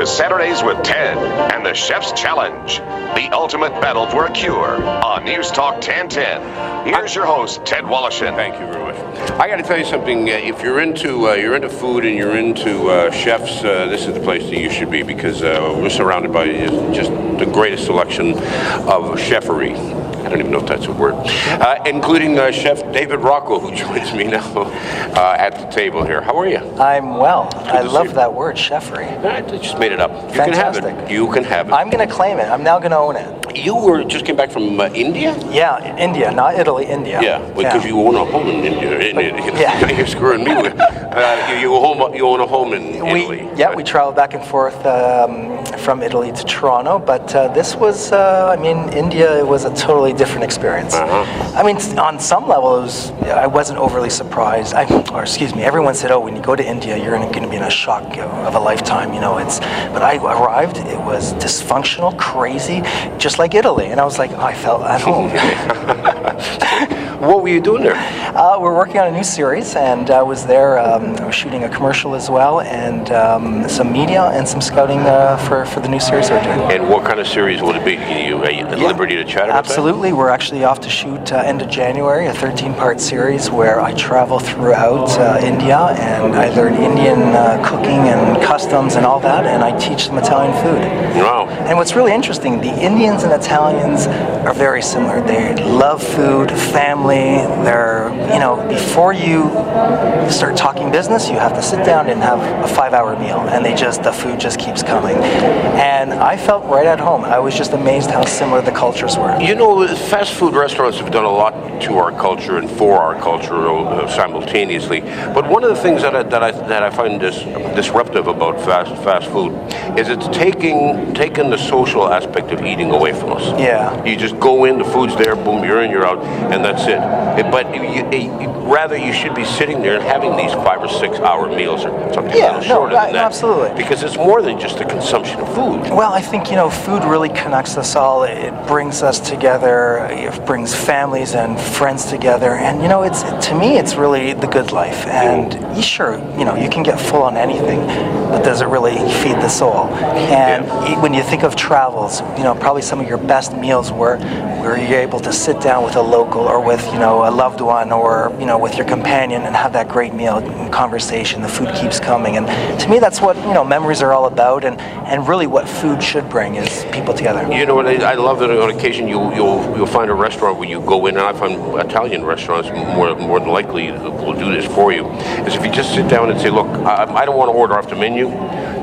to Saturdays with Ted and the Chef's Challenge, the ultimate battle for a cure on News Talk 1010. Here's your host, Ted Woloshyn. Thank you very much. I got to tell you something. If you're into food and you're into chefs, this is the place that you should be, because we're surrounded by just the greatest selection of chefery. I don't even know if that's a word, including Chef David Rocco, who joins me now at the table here. How are you? I'm well. I love that word, chefery. I just made it up. You Fantastic. can have it. You can have it. I'm going to claim it. I'm now going to own it. You just came back from India? Yeah, India, not Italy, India. Yeah, because you own a home in India. Yeah. You're screwing me with you own a home in Italy. We traveled back and forth from Italy to Toronto, but this was, India was a totally different experience. Uh-huh. I mean, on some level, I wasn't overly surprised. Everyone said, "Oh, when you go to India, you're going to be in a shock of a lifetime." But I arrived. It was dysfunctional, crazy, just like Italy, and I was like, I felt at home. What were you doing there? We're working on a new series, and I was there. I was shooting a commercial as well, and some media and some scouting for the new series we're doing. And what kind of series would it be? Are you at liberty to chat about Absolutely. We're actually off to shoot end of January, a 13-part series where I travel throughout India, and I learn Indian cooking and customs and all that, and I teach them Italian food. Wow. And what's really interesting, the Indians and Italians are very similar. They love food, family. They're, before you start talking business, you have to sit down and have a 5-hour meal, and the food just keeps coming. And I felt right at home. I was just amazed how similar the cultures were. Fast food restaurants have done a lot to our culture and for our culture simultaneously. But one of the things that I find disruptive about fast food is it's taken the social aspect of eating away from us. Yeah. You just go in, the food's there, boom, you're in, you're out, and that's it. But rather, you should be sitting there and having these 5 or 6 hour meals or something a little shorter than that. Absolutely. Because it's more than just the consumption of food. Well, I think, food really connects us all. It brings us together. It brings families and friends together. And, to me, it's really the good life. And you can get full on anything, but does it really feed the soul? And when you think of travels, probably some of your best meals were where you're able to sit down with a local or with, a loved one or, with your companion and have that great meal and conversation. The food keeps coming. And to me, that's what, memories are all about. And really what food should bring is people together. I love that on occasion you'll find a restaurant where you go in, and I find Italian restaurants more than likely will do this for you, is if you just sit down and say, look, I don't want to order off the menu,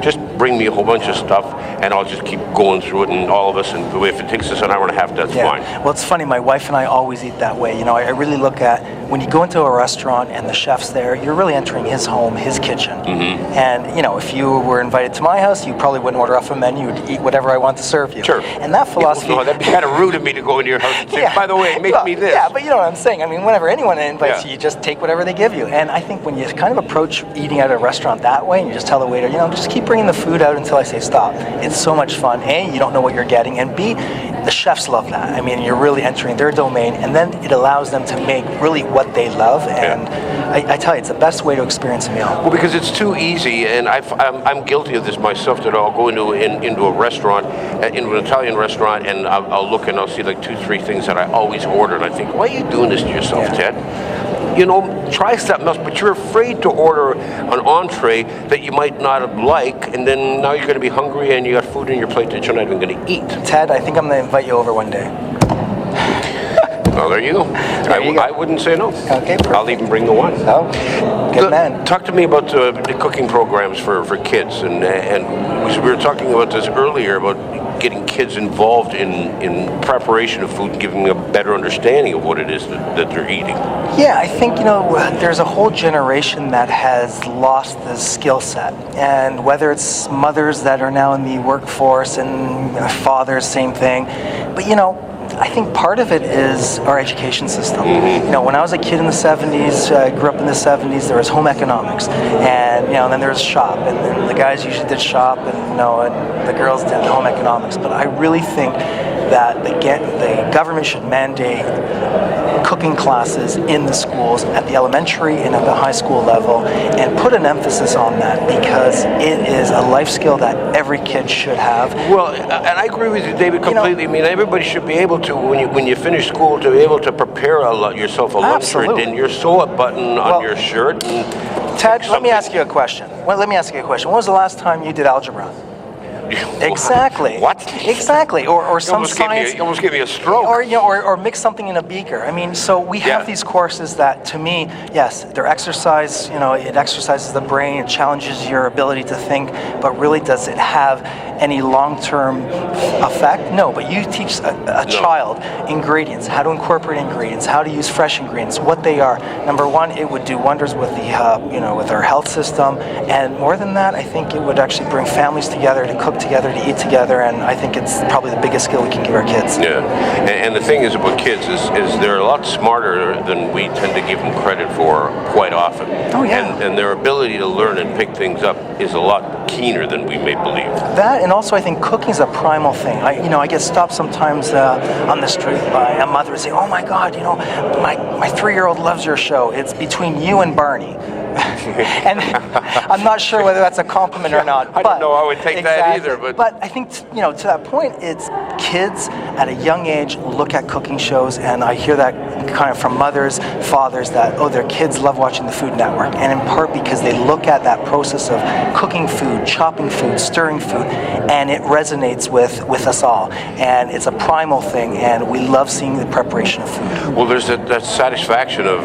just bring me a whole bunch of stuff and I'll just keep going through it, and all of us, and if it takes us an hour and a half, that's fine. Well, it's funny, my wife and I always eat that way. I really look at, when you go into a restaurant and the chef's there, you're really entering his home, his kitchen. Mm-hmm. And, if you were invited to my house, you probably wouldn't order off a menu, you'd eat whatever I want to serve you. Sure. And that philosophy... No, that'd be kind of rude of me to go into your house and say, by the way, make me this. Yeah, but you know what I'm saying. Whenever anyone invites you, you just take whatever they give you. And I think when you kind of approach eating at a restaurant that way, and you just tell the waiter, just keep bringing the food out until I say stop. It's so much fun. A, you don't know what you're getting, and B, the chefs love that. You're really entering their domain, and then it allows them to make really what they love. And I tell you, it's the best way to experience a meal. Well, because it's too easy, and I'm guilty of this myself, that I'll go into a restaurant, into an Italian restaurant, and I'll look and I'll see like 2-3 things that I always order, and I think, why are you doing this to yourself, Ted? Try something else, but you're afraid to order an entree that you might not like, and then now you're going to be hungry and you got food in your plate that you're not even going to eat. Ted, I think I'm going to invite you over one day. Well, there you go. I wouldn't say no. Okay, perfect. I'll even bring the wine. Oh, good man. Talk to me about the cooking programs for kids, and we were talking about this earlier about getting kids involved in preparation of food and giving them a better understanding of what it is that they're eating. Yeah, I think, there's a whole generation that has lost the skill set. And whether it's mothers that are now in the workforce and fathers, same thing. But, I think part of it is our education system. Mm-hmm. When I was a kid in the 70s, I grew up in the 70s, there was home economics. And, then there was shop. And the guys usually did shop, and the girls did home economics. But I really think that the government should mandate cooking classes in the schools at the elementary and at the high school level, and put an emphasis on that because it is a life skill that every kid should have. Well, and I agree with you, David, completely. I mean, everybody should be able to, when you finish school, to be able to prepare yourself a lunch or dinner. You sew a button on your shirt. And Ted, let me ask you a question. Let me ask you a question. When was the last time you did algebra? Exactly. What? Exactly. Or some science. You almost gave me a stroke. Or mix something in a beaker. I mean, so we have these courses that, to me, yes, they're exercise. It exercises the brain. It challenges your ability to think. But really, does it have any long-term effect? No. But you teach a child ingredients, how to incorporate ingredients, how to use fresh ingredients, what they are. Number one, it would do wonders with the with our health system, and more than that, I think it would actually bring families together to cook together, to eat together, and I think it's probably the biggest skill we can give our kids. Yeah, and the thing is about kids is they're a lot smarter than we tend to give them credit for quite often. Oh yeah. And their ability to learn and pick things up is a lot keener than we may believe. That, and also I think cooking is a primal thing. I get stopped sometimes on the street by a mother and say, "Oh my God, my 3-year-old loves your show. It's between you and Barney." And I'm not sure whether that's a compliment or not. I don't know how I would take that either. But I think, to that point, it's kids at a young age look at cooking shows, and I hear that kind of from mothers, fathers, that, their kids love watching the Food Network. And in part because they look at that process of cooking food, chopping food, stirring food, and it resonates with us all. And it's a primal thing, and we love seeing the preparation of food. Well, there's that satisfaction of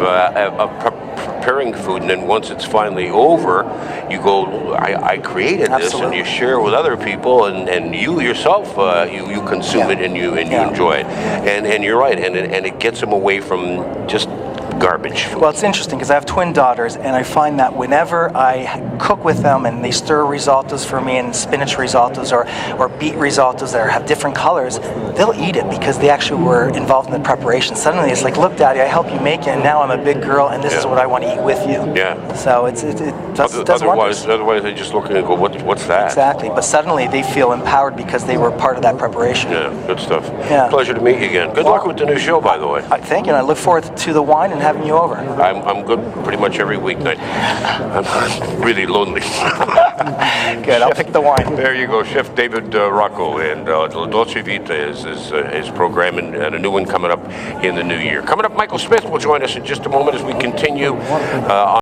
preparing food, and then once it's finally over, you go, I created this, and you share it with other people, and you yourself, you consume it, and you enjoy it. And you're right, and it gets them away from just garbage food. Well, it's interesting because I have twin daughters, and I find that whenever I cook with them and they stir risottos for me, and spinach risottos or beet risottos that have different colors, they'll eat it because they actually were involved in the preparation. Suddenly it's like, look, Daddy, I helped you make it, and now I'm a big girl, and this is what I want to eat with you. Yeah. So it does wonders. Otherwise, they just look and go, what's that? Exactly. But suddenly they feel empowered because they were part of that preparation. Yeah, good stuff. Yeah. Pleasure to meet you again. Good luck with the new show, by the way. Thank you, and I look forward to the wine and having you over. I'm good pretty much every weeknight. I'm really lonely. Good, I'll pick the wine. There you go, Chef David Rocco, and Dolce Vita is programming, and a new one coming up in the new year. Coming up, Michael Smith will join us in just a moment as we continue on